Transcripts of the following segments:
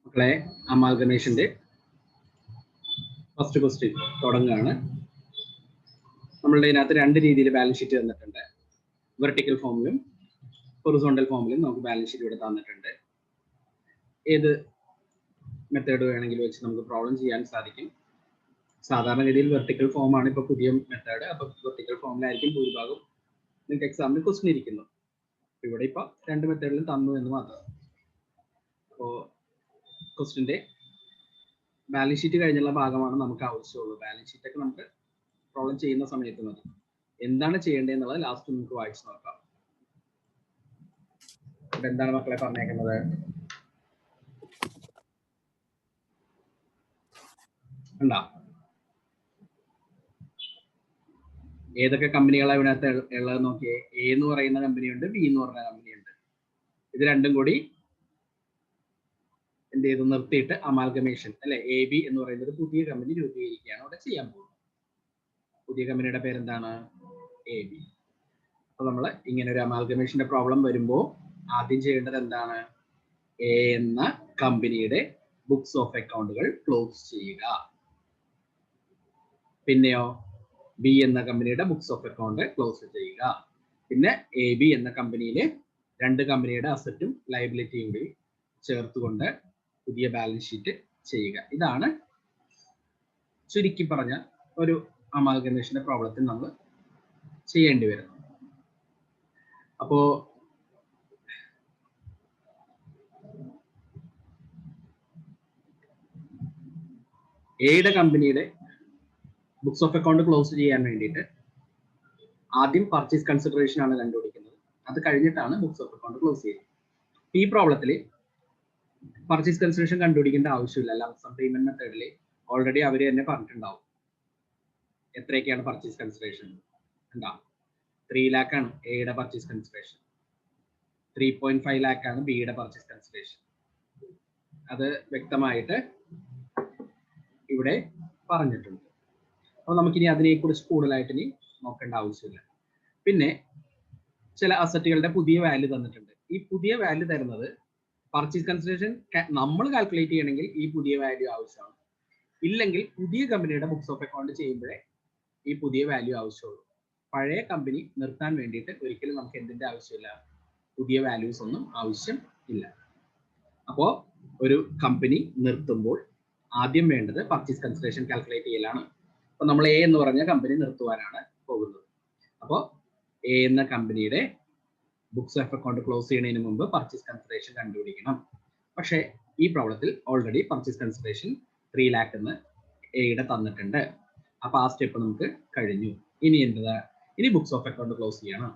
മക്കളെ അമാൽഗമേഷന്റെ first question തുടങ്ങുകയാണ്. നമ്മളുടെ ഇതിനകത്ത് രണ്ട് രീതിയിൽ ബാലൻസ് ഷീറ്റ് തന്നിട്ടുണ്ട്. വെർട്ടിക്കൽ ഫോമിലും ഹൊറിസോണ്ടൽ ഫോമിലും നമുക്ക് ബാലൻസ് ഷീറ്റ് ഇവിടെ തന്നിട്ടുണ്ട്. ഏത് മെത്തേഡ് വേണമെങ്കിലും വെച്ച് നമുക്ക് പ്രോബ്ലം ചെയ്യാൻ സാധിക്കും. സാധാരണഗതിയിൽ വെർട്ടിക്കൽ ഫോമാണ് ഇപ്പോൾ പുതിയ മെത്തേഡ്. അപ്പോൾ വെർട്ടിക്കൽ ഫോമിലായിരിക്കും ഭൂരിഭാഗം നിങ്ങൾക്ക് എക്സാമിന് ക്വസ്റ്റ്യൻ ഇരിക്കുന്നത്. ഇവിടെ ഇപ്പോൾ രണ്ട് മെത്തേഡിലും തന്നു എന്ന് മാത്രം. അപ്പോൾ ക്വസ്റ്റ്യൻ്റെ ബാലൻസ് ഷീറ്റ് കഴിഞ്ഞുള്ള ഭാഗമാണ് നമുക്ക് ആവശ്യമുള്ളൂ. ബാലൻസ് ഷീറ്റ് ഒക്കെ നമുക്ക് പ്രോബ്ലം ചെയ്യുന്ന സമയത്ത് മതി. എന്താണ് ചെയ്യേണ്ടത് എന്നുള്ളത് ലാസ്റ്റ് നമുക്ക് വായിച്ച് നോക്കാം. ഇവിടെ എന്താണ് മക്കളെ പറഞ്ഞേക്കുന്നത്? ഉണ്ടാ ഏതൊക്കെ കമ്പനികളാണ് ഇതിനകത്ത് ഉള്ളത് നോക്കിയേ. എ എന്ന് പറയുന്ന കമ്പനിയുണ്ട്, ബി എന്ന് പറയുന്ന കമ്പനിയുണ്ട്. ഇത് രണ്ടും കൂടി എന്ത് ചെയ്തു നിർത്തിയിട്ട് അമാൽഗമേഷൻ അല്ലെ, എ ബി എന്ന് പറയുന്ന ഒരു പുതിയ കമ്പനി രൂപീകരിക്കുകയാണ് അവിടെ ചെയ്യാൻ പോകുന്നത്. പുതിയ കമ്പനിയുടെ പേരെന്താണ്? A B. അപ്പൊ നമ്മൾ ഇങ്ങനെ ഒരു അമാൽഗമേഷന്റെ പ്രോബ്ലം വരുമ്പോൾ ആദ്യം ചെയ്യേണ്ടത് എന്താണ്? എ എന്ന കമ്പനിയുടെ ബുക്സ് ഓഫ് അക്കൗണ്ടുകൾ ക്ലോസ് ചെയ്യുക. പിന്നെയോ ബി എന്ന കമ്പനിയുടെ ബുക്സ് ഓഫ് അക്കൗണ്ട് ക്ലോസ് ചെയ്യുക. പിന്നെ എ ബി എന്ന കമ്പനിയിലെ രണ്ട് കമ്പനിയുടെ അസറ്റും ലയബിലിറ്റിയും കൂടി ചേർത്തുകൊണ്ട് പുതിയ ബാലൻസ് ഷീറ്റ് ചെയ്യുക. ഇതാണ് ചുരുക്കി പറഞ്ഞ ഒരു അമാൽഗമേഷന്റെ പ്രോബ്ലത്തിൽ നമ്മൾ ചെയ്യേണ്ടി വരുന്നത്. അപ്പോ എയുടെ കമ്പനിയുടെ ബുക്സ് ഓഫ് അക്കൗണ്ട് ക്ലോസ് ചെയ്യാൻ വേണ്ടിയിട്ട് ആദ്യം പർച്ചേസ് കൺസിഡറേഷൻ ആണ് കണ്ടുപിടിക്കുന്നത്. അത് കഴിഞ്ഞിട്ടാണ് ബുക്സ് ഓഫ് അക്കൗണ്ട് ക്ലോസ് ചെയ്യുന്നത്. ഈ പ്രോബ്ലത്തിൽ പർച്ചേസ് കൺസിഡറേഷൻ കണ്ടുപിടിക്കേണ്ട ആവശ്യമില്ല. ലംസം പേയ്മെന്റ് മെത്തേഡിൽ ഓൾറെഡി അവർ തന്നെ പറഞ്ഞിട്ടുണ്ടാവും എത്രയൊക്കെയാണ് പർച്ചേസ് കൺസിഡറേഷൻ. എന്താ 3 lakh ആണ് എയുടെ പർച്ചേസ് കൺസിഡറേഷൻ, 3.5 lakh ആണ് ബിയുടെ പർച്ചേസ് കൺസിഡറേഷൻ. അത് വ്യക്തമായിട്ട് ഇവിടെ പറഞ്ഞിട്ടുണ്ട്. അപ്പോൾ നമുക്കിനി അതിനെക്കുറിച്ച് കൂടുതലായിട്ട് ഇനി നോക്കേണ്ട ആവശ്യമില്ല. പിന്നെ ചില അസറ്റുകളുടെ പുതിയ വാല്യൂ തന്നിട്ടുണ്ട്. ഈ പുതിയ വാല്യൂ തരുന്നത് പർച്ചേസ് കൺസിഡറേഷൻ നമ്മൾ കാൽക്കുലേറ്റ് ചെയ്യണമെങ്കിൽ ഈ പുതിയ വാല്യൂ ആവശ്യമാണ്. ഇല്ലെങ്കിൽ പുതിയ കമ്പനിയുടെ ബുക്സ് ഓഫ് അക്കൗണ്ട് ചെയ്യുമ്പോഴേ ഈ പുതിയ വാല്യൂ ആവശ്യമുള്ളൂ. പഴയ കമ്പനി നിർത്താൻ വേണ്ടിയിട്ട് ഒരിക്കലും നമുക്ക് എന്തിന്റെ ആവശ്യമില്ല, പുതിയ വാല്യൂസ് ഒന്നും ആവശ്യം ഇല്ല. അപ്പോൾ ഒരു കമ്പനി നിർത്തുമ്പോൾ ആദ്യം വേണ്ടത് പർച്ചേസ് കൺസിഡറേഷൻ കാൽക്കുലേറ്റ് ചെയ്യലാണ്. അപ്പൊ നമ്മൾ എ എന്ന് പറഞ്ഞ കമ്പനി നിർത്തുവാനാണ് പോകുന്നത്. അപ്പോൾ എ എന്ന കമ്പനിയുടെ ബുക്സ് ഓഫ് അക്കൗണ്ട് ക്ലോസ് ചെയ്യുന്നതിന് മുമ്പ് പർച്ചേസ് കൺസിഡറേഷൻ കണ്ടുപിടിക്കണം. പക്ഷേ ഈ പ്രോബ്ലത്തിൽ ഓൾറെഡി പർച്ചേസ് കൺസിഡറേഷൻ 3 lakh എന്ന് എയുടെ തന്നിട്ടുണ്ട്. അപ്പൊ ആ സ്റ്റെപ്പ് നമുക്ക് കഴിഞ്ഞു. ഇനി എന്താ? ഇനി ബുക്സ് ഓഫ് അക്കൗണ്ട് ക്ലോസ് ചെയ്യണം.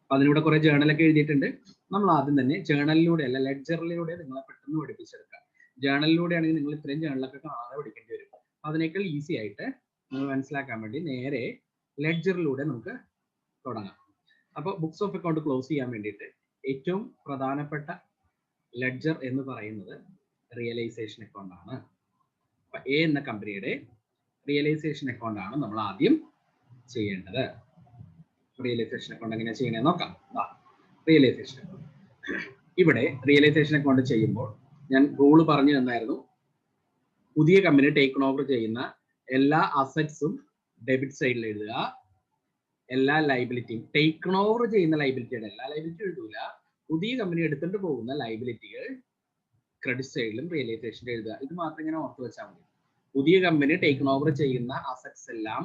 അപ്പൊ അതിലൂടെ കുറെ ജേർണലൊക്കെ എഴുതിയിട്ടുണ്ട്. നമ്മൾ ആദ്യം തന്നെ ജേർണലിലൂടെ അല്ല ലെഡ്ജറിലൂടെ നിങ്ങളെ പെട്ടെന്ന് പഠിപ്പിച്ചെടുക്കാം. ജേർണലിലൂടെ ആണെങ്കിൽ നിങ്ങൾ ഇത്രയും ജേർണലൊക്കെ കാണാതെ പഠിക്കേണ്ടി വരും. അതിനേക്കാൾ ഈസി ആയിട്ട് നിങ്ങൾ മനസ്സിലാക്കാൻ വേണ്ടി നേരെ ലെഡ്ജറിലൂടെ നമുക്ക് തുടങ്ങാം. അപ്പോൾ ബുക്സ് ഓഫ് അക്കൗണ്ട് ക്ലോസ് ചെയ്യാൻ വേണ്ടിയിട്ട് ഏറ്റവും പ്രധാനപ്പെട്ട ലെഡ്ജർ എന്ന് പറയുന്നത് റിയലൈസേഷൻ അക്കൗണ്ട് ആണ്. അപ്പൊ എ എന്ന കമ്പനിയുടെ റിയലൈസേഷൻ അക്കൗണ്ട് ആണ് നമ്മൾ ആദ്യം ചെയ്യേണ്ടത്. റിയലൈസേഷൻ അക്കൗണ്ട് എങ്ങനെയാ ചെയ്യണേ നോക്കാം. റിയലൈസേഷൻ അക്കൗണ്ട്, ഇവിടെ റിയലൈസേഷൻ അക്കൗണ്ട് ചെയ്യുമ്പോൾ ഞാൻ റൂള് പറഞ്ഞു തന്നായിരുന്നു. പുതിയ കമ്പനി ടേക്ക് ഓവർ ചെയ്യുന്ന എല്ലാ അസറ്റ്സും ഡെബിറ്റ് സൈഡിൽ എഴുതുക, എല്ലാ ലൈബിലിറ്റിയും ടേക്ക് ഓവർ ചെയ്യുന്ന ലൈബിലിറ്റിയുടെ എല്ലാ ലൈബിലിറ്റി എഴുതൂല. പുതിയ കമ്പനി എടുത്തിട്ട് പോകുന്ന ലൈബിലിറ്റികൾ ക്രെഡിറ്റ് സൈഡിലും റിയലൈസേഷനിൽ എഴുതുക. ഇത് മാത്രം ഇങ്ങനെ ഓർത്ത് വെച്ചാൽ മതി. പുതിയ കമ്പനി ടേക്ക് ഓവർ ചെയ്യുന്ന അസറ്റ്സ് എല്ലാം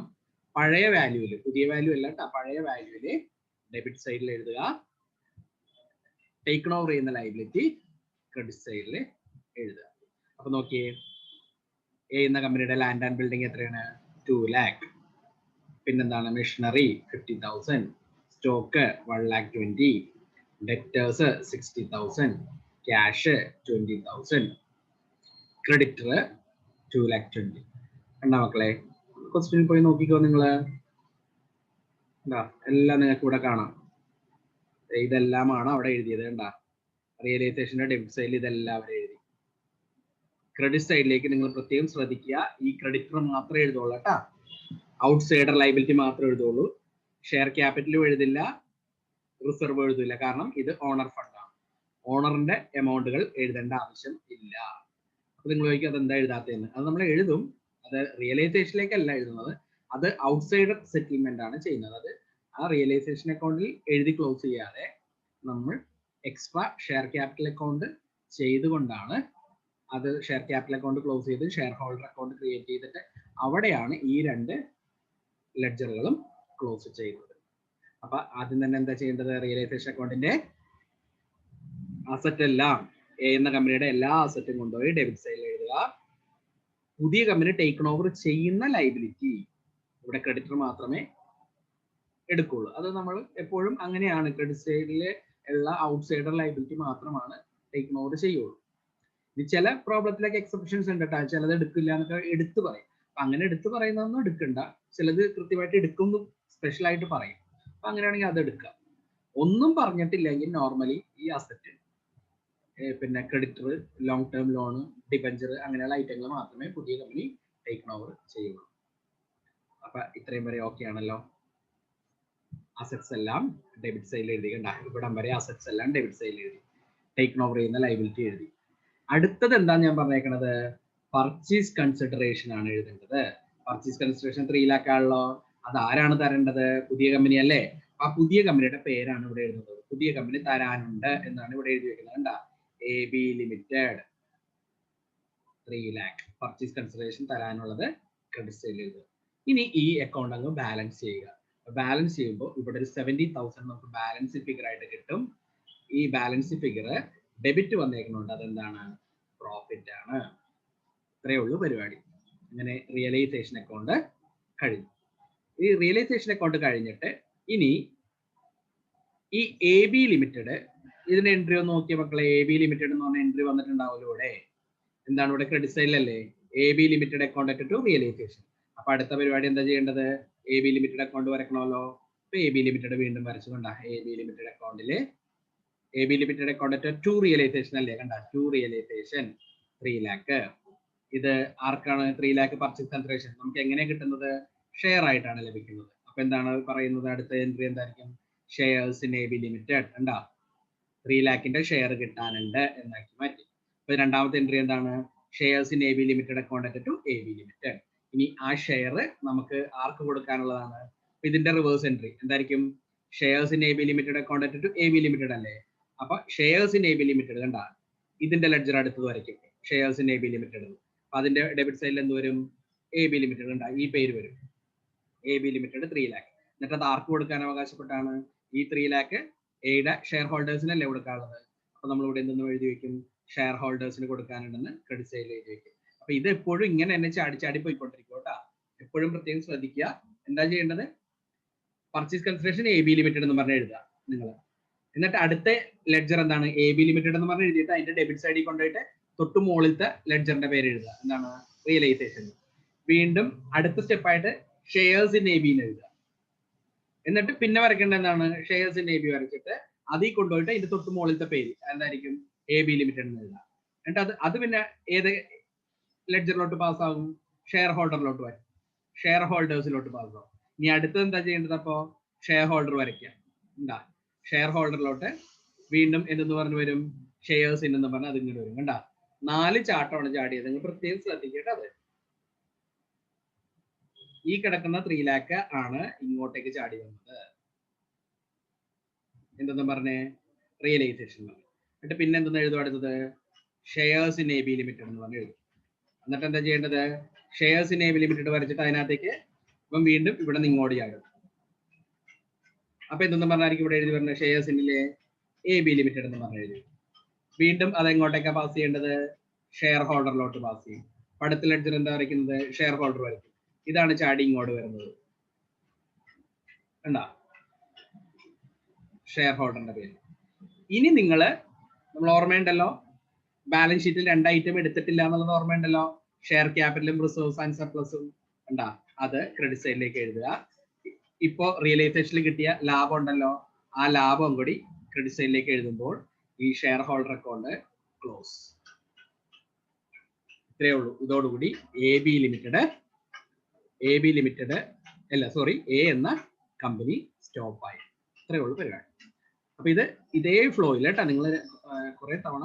പഴയ വാല്യൂല്, പുതിയ വാല്യൂ അല്ല കേട്ടോ, പഴയ വാല്യൂല് ഡെബിറ്റ് സൈഡിൽ എഴുതുക. ടേക്ക് ഓവർ ചെയ്യുന്ന ലൈബിലിറ്റി ക്രെഡിറ്റ് സൈഡിൽ എഴുതുക. അപ്പൊ നോക്കിയേ, എ എന്ന കമ്പനിയുടെ ലാൻഡ് ആൻഡ് ബിൽഡിംഗ് എത്രയാണ്? 2 lakh. പിന്നെന്താണ്? Machinery 50,000, stock 1,20,000, debtors 60,000, cash 20,000, creditor 2,20,000. കണ്ടാ മക്കളെ? ക്വസ്റ്റ്യനിൽ പോയി നോക്കിക്കോ നിങ്ങള്. എല്ലാം നിങ്ങൾക്ക് ഇവിടെ കാണാം. ഇതെല്ലാമാണ് അവിടെ എഴുതിയത്. കണ്ടാ? റിയലൈസേഷന്റെ ഡെബിറ്റ് സൈഡിൽ ഇതെല്ലാം അവിടെ എഴുതി. ക്രെഡിറ്റ് സൈഡിലേക്ക് നിങ്ങൾ പ്രത്യേകം ശ്രദ്ധിക്കുക. ഈ ക്രെഡിറ്റർ മാത്രമേ എഴുതുള്ളൂ കേട്ടാ. ഔട്ട്സൈഡർ ലൈബിലിറ്റി മാത്രമേ എഴുതുള്ളൂ. Share ക്യാപിറ്റലും എഴുതില്ല, reserve എഴുതില്ല. കാരണം ഇത് ഓണർ ഫണ്ടാണ്. ഓണറിന്റെ എമൗണ്ടുകൾ എഴുതേണ്ട ആവശ്യം ഇല്ല. നിങ്ങൾ ചോദിക്കും അത് എന്താ എഴുതാത്തതെന്ന്. അത് നമ്മൾ എഴുതും, അത് റിയലൈസേഷനിലേക്കല്ല എഴുതുന്നത്, അത് ഔട്ട്സൈഡർ സെറ്റിൽമെന്റ് ആണ് ചെയ്യുന്നത്. അത് ആ റിയലൈസേഷൻ അക്കൗണ്ടിൽ എഴുതി ക്ലോസ് ചെയ്യാതെ നമ്മൾ എക്സ്ട്രാ ഷെയർ ക്യാപിറ്റൽ അക്കൗണ്ട് ചെയ്തുകൊണ്ടാണ് അത് ഷെയർ ക്യാപിറ്റൽ അക്കൗണ്ട് ക്ലോസ് ചെയ്ത് ഷെയർ ഹോൾഡർ അക്കൗണ്ട് ക്രിയേറ്റ് ചെയ്തിട്ട് അവിടെയാണ് ഈ രണ്ട് ലെഡ്ജറുകളും ക്ലോസ് ചെയ്യുന്നത്. അപ്പൊ ആദ്യം തന്നെ എന്താ ചെയ്യേണ്ടത്? റിയലൈസേഷൻ അക്കൗണ്ടിന്റെ അസറ്റ് എല്ലാം എ എന്ന കമ്പനിയുടെ എല്ലാ അസറ്റും കൊണ്ടുപോയി ഡെബിറ്റ് സൈഡിൽ എഴുതുക. പുതിയ കമ്പനി ടേക്കൺ ഓവർ ചെയ്യുന്ന ലൈബിലിറ്റി ഇവിടെ ക്രെഡിറ്റർ മാത്രമേ എടുക്കുള്ളൂ. അത് നമ്മൾ എപ്പോഴും അങ്ങനെയാണ്, ക്രെഡിറ്റ് സൈഡിലെ ഉള്ള ഔട്ട്സൈഡർ ലൈബിലിറ്റി മാത്രമാണ് ടേക്കൺ ഓവർ ചെയ്യുള്ളൂ. ഇത് ചില പ്രോബ്ലത്തിലൊക്കെ എക്സെപ്ഷൻസ് ഉണ്ട് കേട്ടോ, ചിലത് എടുക്കില്ല എന്നൊക്കെ എടുത്തു പറയും. അപ്പൊ അങ്ങനെ എടുത്തു പറയുന്നതൊന്നും എടുക്കണ്ട, ചിലത് കൃത്യമായിട്ട് എടുക്കുന്നു സ്പെഷ്യൽ ആയിട്ട് പറയും. അപ്പൊ അങ്ങനെയാണെങ്കിൽ അത് എടുക്കാം. ഒന്നും പറഞ്ഞിട്ടില്ലെങ്കിൽ നോർമലി ഈ അസറ്റ് പിന്നെ creditor, long term loan, debenture അങ്ങനെയുള്ള ഐറ്റങ്ങൾ മാത്രമേ പുതിയ കമ്പനി ടേക്കൺ ഓവർ ചെയ്യുള്ളൂ. അപ്പൊ ഇത്രയും വരെ ഓക്കെ ആണല്ലോ. അസറ്റ്സ് എല്ലാം ഡെബിറ്റ് സൈഡിൽ എഴുതി, കണ്ട ഇവിടം വരെ അസറ്റ്സ് എല്ലാം ഡെബിറ്റ് സൈഡിൽ എഴുതി, ടേക്കൺ ഓവർ ചെയ്യുന്ന ലൈബിലിറ്റി എഴുതി. അടുത്തത് എന്താന്ന് ഞാൻ പറഞ്ഞേക്കണത്? പർച്ചേസ് കൺസിഡറേഷൻ ആണ് എഴുതേണ്ടത്. പർച്ചേസ് കൺസിഡറേഷൻ 3 lakh ആണല്ലോ. അത് ആരാണ് തരേണ്ടത്? പുതിയ കമ്പനി അല്ലേ. ആ പുതിയ കമ്പനിയുടെ പേരാണ് ഇവിടെ എഴുതുന്നത്. പുതിയ കമ്പനി തരാനുണ്ട് എന്നാണ് ഇവിടെ എഴുതി വെക്കുന്നത്. കണ്ട, AB limited 3 lakh purchase consideration തരാനുള്ളത് ക്രെഡിറ്റ് സൈഡിൽ എഴുതുക. ഇനി ഈ അക്കൗണ്ട് അങ്ങ് ബാലൻസ് ചെയ്യുക. ബാലൻസ് ചെയ്യുമ്പോൾ ഇവിടെ ഒരു 70,000 നമുക്ക് ബാലൻസ് ഫിഗർ ആയിട്ട് കിട്ടും. ഈ ബാലൻസ് ഫിഗർ ഡെബിറ്റ് വന്നേക്കുന്നുണ്ട്, അതെന്താണ്? പ്രോഫിറ്റ് ആണ്. ഇത്രയേ ഉള്ളൂ പരിപാടി. അങ്ങനെ റിയലൈസേഷൻ അക്കൗണ്ട് കഴിഞ്ഞു. ഈ റിയലൈസേഷൻ അക്കൗണ്ട് കഴിഞ്ഞിട്ട് ഇനി ഈ AB ലിമിറ്റഡ്, ഇതിന്റെ എൻട്രി ഒന്ന് നോക്കിയ മക്കളെ. AB ലിമിറ്റഡ് എന്ന് പറഞ്ഞ എൻട്രി വന്നിട്ടുണ്ടാവുമല്ലോ ഇവിടെ. എന്താണ് ഇവിടെ? ക്രെഡിറ്റ് സൈഡിലല്ലേ AB limited account to realisation. അപ്പൊ അടുത്ത പരിപാടി എന്താ ചെയ്യേണ്ടത്? AB ലിമിറ്റഡ് അക്കൗണ്ട് വരക്കണമല്ലോ. അപ്പൊ AB ലിമിറ്റഡ് വീണ്ടും വരച്ചുകൊണ്ടാ AB ലിമിറ്റഡ് അക്കൗണ്ടില് AB limited account to realisation അല്ലേ. കണ്ട, ടു റിയലൈസേഷൻ 3 lakh. ഇത് ആർക്കാണ് 3 lakh പർച്ചേസ് കൺസിഡറേഷൻ? നമുക്ക് എങ്ങനെയാണ് കിട്ടുന്നത്? ഷെയർ ആയിട്ടാണ് ലഭിക്കുന്നത്. അപ്പൊ എന്താണ് പറയുന്നത്? അടുത്ത എൻട്രി എന്തായിരിക്കും? Shares in AB limited. കണ്ടാ 3 lakhന്റെ ഷെയർ കിട്ടാനുണ്ട് എന്നാക്കി മാറ്റി. അപ്പൊ രണ്ടാമത്തെ എൻട്രി എന്താണ്? Shares in AB limited account to AB limited. ഇനി ആ ഷെയർ നമുക്ക് ആർക്ക് കൊടുക്കാനുള്ളതാണ്? ഇതിന്റെ റിവേഴ്സ് എൻട്രി എന്തായിരിക്കും? Shares in AB limited account to AB limited അല്ലേ. അപ്പൊ ഷെയർസ് ഇൻ AB ലിമിറ്റഡ് കണ്ട, ഇതിന്റെ ലെഡ്ജർ അടുത്തത് വരയ്ക്കും, ഷെയർസ് ഇൻ AB ലിമിറ്റഡ്. അപ്പൊ അതിന്റെ ഡെബിറ്റ് സൈഡിൽ എന്ത് വരും? AB limited. കണ്ട, ഈ പേര് വരും, AB ലിമിറ്റഡ് 3 lakh. എന്നിട്ട് അത് ആർക്ക് കൊടുക്കാൻ അവകാശപ്പെട്ടാണ്? ഈ 3 lakh എയുടെ ഷെയർ ഹോൾഡേഴ്സിനല്ലേ കൊടുക്കാനുള്ളത്. അപ്പൊ നമ്മൾ ഇവിടെ എന്തെന്ന് എഴുതി വെക്കും? ഷെയർ ഹോൾഡേഴ്സിന് കൊടുക്കാനുണ്ടെന്ന് ക്രെഡിറ്റ് സൈഡിൽ എഴുതി വെക്കും. അപ്പൊ ഇത് എപ്പോഴും ഇങ്ങനെ തന്നെ ചാടി പോയിക്കൊണ്ടിരിക്കും കേട്ടോ. എപ്പോഴും പ്രത്യേകം ശ്രദ്ധിക്കുക. എന്താ ചെയ്യേണ്ടത്? പർച്ചേസ് കൺസിഡറേഷൻ AB ലിമിറ്റഡ് എന്ന് പറഞ്ഞ് എഴുതുക നിങ്ങൾ. എന്നിട്ട് അടുത്ത ലെഡ്ജർ എന്താണ്? AB ലിമിറ്റഡ് എന്ന് പറഞ്ഞ് എഴുതിയിട്ട് അതിന്റെ ഡെബിറ്റ് സൈഡിൽ കൊണ്ടുപോയിട്ട് തൊട്ട് മുകളിലത്തെ ലെഡ്ജറിന്റെ പേര് എഴുതുക. എന്താണ്? റിയലൈസേഷൻ. വീണ്ടും അടുത്ത സ്റ്റെപ്പായിട്ട് ഷെയർസ് ഇൻ AB എന്ന് എഴുതുക. എന്നിട്ട് പിന്നെ വരയ്ക്കേണ്ട എന്താണ്? ഷെയർസ് ഇൻ AB വരച്ചിട്ട് അതിൽ കൊണ്ടുപോയിട്ട് അതിന്റെ തൊട്ട് മുകളിലത്തെ പേര് എന്തായിരിക്കും? AB ലിമിറ്റഡ് എന്ന് എഴുതുക. എന്നിട്ട് അത് പിന്നെ ഏത് ലെഡ്ജറിലോട്ട് പാസ്സാകും? ഷെയർ ഹോൾഡറിലോട്ട് വരും, ഷെയർ ഹോൾഡേഴ്സിലോട്ട് പാസ്സാകും. ഇനി അടുത്തത് എന്താ ചെയ്യേണ്ടത്? അപ്പോ ഷെയർ ഹോൾഡർ വരയ്ക്കുക. എന്താ? ഷെയർ ഹോൾഡറിലോട്ട് വീണ്ടും എന്തെന്ന് പറഞ്ഞു വരും? ഷെയർസ് എന്ന് പറഞ്ഞാൽ അത് ഇങ്ങനെ വരും. കണ്ട, 4 ചാട്ടമാണ് ചാടിയത്. നിങ്ങൾ പ്രത്യേകം ശ്രദ്ധിക്കേണ്ട. അത് ഈ കിടക്കുന്ന 3 lakh ആണ് ഇങ്ങോട്ടേക്ക് ചാടി വന്നത്. എന്തെന്ന് പറഞ്ഞേ? റിയലൈസേഷൻ. എന്നിട്ട് പിന്നെ എന്തെന്ന് എഴുതും? അടുത്തത് ഷെയർസ് ഇൻ AB ലിമിറ്റഡ് എന്ന് പറഞ്ഞ് എഴുതും. എന്നിട്ട് എന്താ ചെയ്യേണ്ടത്? ഷെയർസ് ഇൻ AB ലിമിറ്റഡ് വരച്ചിട്ട് അതിനകത്തേക്ക് ഇപ്പം വീണ്ടും ഇവിടെ നിന്ന് ഇങ്ങോട്ട് ചാടും. അപ്പൊ എന്തെന്ന് പറഞ്ഞായിരിക്കും ഇവിടെ എഴുതി വരുന്നത്? ഷെയർസ് ഇന്നിലെ AB ലിമിറ്റഡ് എന്ന് പറഞ്ഞ് എഴുതി. വീണ്ടും അത് എങ്ങോട്ടേക്കാണ് പാസ് ചെയ്യേണ്ടത്? ഷെയർ ഹോൾഡറിലോട്ട് പാസ് ചെയ്യും. അടുത്ത ലെഡ്ജർ എന്താ വരയ്ക്കുന്നത്? ഷെയർ ഹോൾഡർ വരയ്ക്കും. ഇതാണ് ചാടി ഇങ്ങോട്ട് വരുന്നത്. കണ്ടാ, ഷെയർ ഹോൾഡറിന്റെ പേര്. ഇനി നമ്മൾ ഓർമ്മയുണ്ടല്ലോ, ബാലൻസ് ഷീറ്റിൽ 2 ഐറ്റം എടുത്തിട്ടില്ല എന്നുള്ളത് ഓർമ്മയുണ്ടല്ലോ. ഷെയർ ക്യാപിറ്റലും റിസർവ്സ് ആൻഡ് സർപ്ലസും. കണ്ടാ, അത് ക്രെഡിറ്റ് സൈഡിലേക്ക് എഴുതുക. ഇപ്പോ റിയലൈസേഷനിൽ കിട്ടിയ ലാഭം ഉണ്ടല്ലോ, ആ ലാഭം കൂടി ക്രെഡിറ്റ് സൈഡിലേക്ക് എഴുതുമ്പോൾ ഈ ഷെയർ ഹോൾഡർ അക്കൗണ്ട് ക്ലോസ്. ഇത്രയേ ഉള്ളൂ. ഇതോടുകൂടി AB ലിമിറ്റഡ് A എന്ന കമ്പനി സ്റ്റോപ്പ് ആയി. ഇത്രയേ ഉള്ളൂ പരിപാടി. അപ്പൊ ഇതേ ഫ്ലോയിൽ കേട്ടോ. നിങ്ങൾ കുറെ തവണ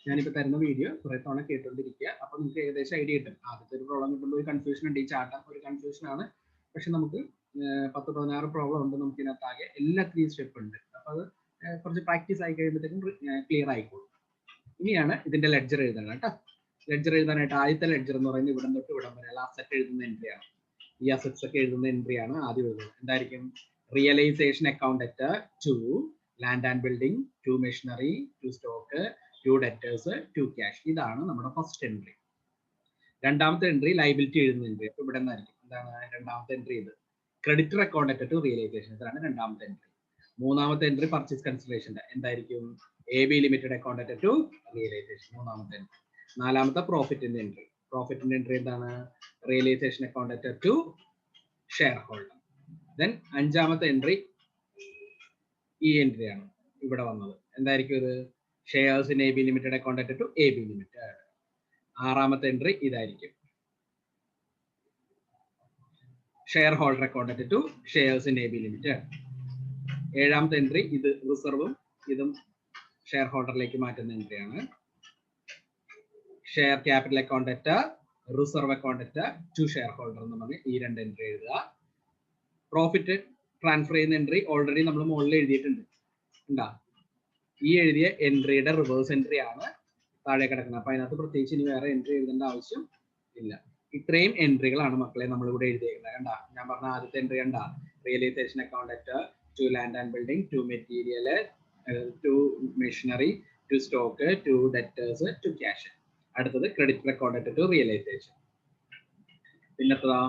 ഞാനിപ്പോൾ തരുന്ന വീഡിയോ കുറെ തവണ കേട്ടുകൊണ്ടിരിക്കുക. അപ്പോൾ നിങ്ങൾക്ക് ഏകദേശം ഐഡിയ കിട്ടും. ആദ്യത്തെ ഒരു പ്രോബ്ലം കിട്ടുമ്പോൾ ഒരു കൺഫ്യൂഷൻ ഉണ്ട്. ഈ ചാട്ടം ഒരു കൺഫ്യൂഷൻ ആണ്. പക്ഷെ നമുക്ക് 10-16 പ്രോബ്ലം ഉണ്ട് നമുക്ക് ഇതിനകത്താകെ. എല്ലാത്തിനും സ്റ്റെപ്പ് ഉണ്ട്. അപ്പോൾ അത് കുറച്ച് പ്രാക്ടീസ് ആയി കഴിയുമ്പോഴത്തേക്കും ക്ലിയർ ആയിക്കോളും. ഇനിയാണ് ഇതിന്റെ ലെഡ്ജർ എഴുതണം കേട്ടോ. ലെഡ്ജർ എഴുതാനായിട്ട് ആദ്യത്തെ ലെഡ്ജർ എന്ന് പറയുന്നത് ഇവിടം തൊട്ട് ഇവിടം വരെ അസറ്റ് എഴുതുന്ന എൻട്രി ആണ്. ഈ അസറ്റ്സ് ഒക്കെ എഴുതുന്ന എൻട്രി ആണ് ആദ്യം എഴുതുന്നത്. എന്തായിരിക്കും? Realisation account at 2 land and building, 2 machinery, 2 stock, 2 debtors, 2 cash. ഇതാണ് നമ്മുടെ ഫസ്റ്റ് എൻട്രി. രണ്ടാമത്തെ എൻട്രി ലൈബിലിറ്റി എഴുതുന്ന എൻട്രി. അപ്പൊ ഇവിടെ നിന്നായിരിക്കും എന്താണ് രണ്ടാമത്തെ എൻട്രി? ഇത് ക്രെഡിറ്റർ അക്കൗണ്ട് അറ്റ് റിയലൈസേഷൻ. ഇതാണ് രണ്ടാമത്തെ എൻട്രി. മൂന്നാമത്തെ എൻട്രി പർച്ചേസ് കൺസിഡറേഷന്റെ എന്തായിരിക്കും? AB limited account at realisation. മൂന്നാമത്തെ എൻട്രി. നാലാമത്തെ പ്രോഫിറ്റിന്റെ എൻട്രി. പ്രോഫിറ്റിന്റെ എൻട്രി എന്താണ്? Realisation account at share holder. Then അഞ്ചാമത്തെ എൻട്രി ഈ എൻട്രി ആണ് ഇവിടെ വന്നത്. എന്തായിരിക്കും ഇത്? Shares in AB limited account at AB limited. ആറാമത്തെ എൻട്രി ഇതായിരിക്കും, share holder account at shares in AB limited. ഏഴാമത്തെ എൻട്രി ഇത് റിസർവും ഇതും ഷെയർ ഹോൾഡറിലേക്ക് മാറ്റുന്ന എൻട്രിയാണ്. Share capital account at reserve account at share holder എന്ന് പറഞ്ഞ് ഈ രണ്ട് എൻട്രി എഴുതുക. പ്രോഫിറ്റ് ട്രാൻസ്ഫർ ചെയ്യുന്ന എൻട്രി ഓൾറെഡി നമ്മൾ മുകളിൽ എഴുതിയിട്ടുണ്ട്. ഉണ്ടാ ഈ എഴുതിയ എൻട്രിയുടെ റിവേഴ്സ് എൻട്രി ആണ് താഴെ കിടക്കുന്നത്. അപ്പൊ അതിനകത്ത് പ്രത്യേകിച്ച് ഇനി വേറെ എൻട്രി എഴുതേണ്ട ആവശ്യം ഇല്ല. ഇത്രയും എൻട്രികളാണ് മക്കളെ നമ്മൾ ഇവിടെ എഴുതിയിരിക്കുന്നത്. കണ്ട ഞാൻ പറഞ്ഞ ആദ്യത്തെ എൻട്രി കണ്ട realisation account at 2 land and building, 2 material, 2 machinery, 2 stock, 2 debtors, 2 cash. അടുത്തത് ക്രെഡിറ്റ് അക്കൗണ്ട് അറ്റ് റിയലൈസേഷൻ. പിന്നത്തതാ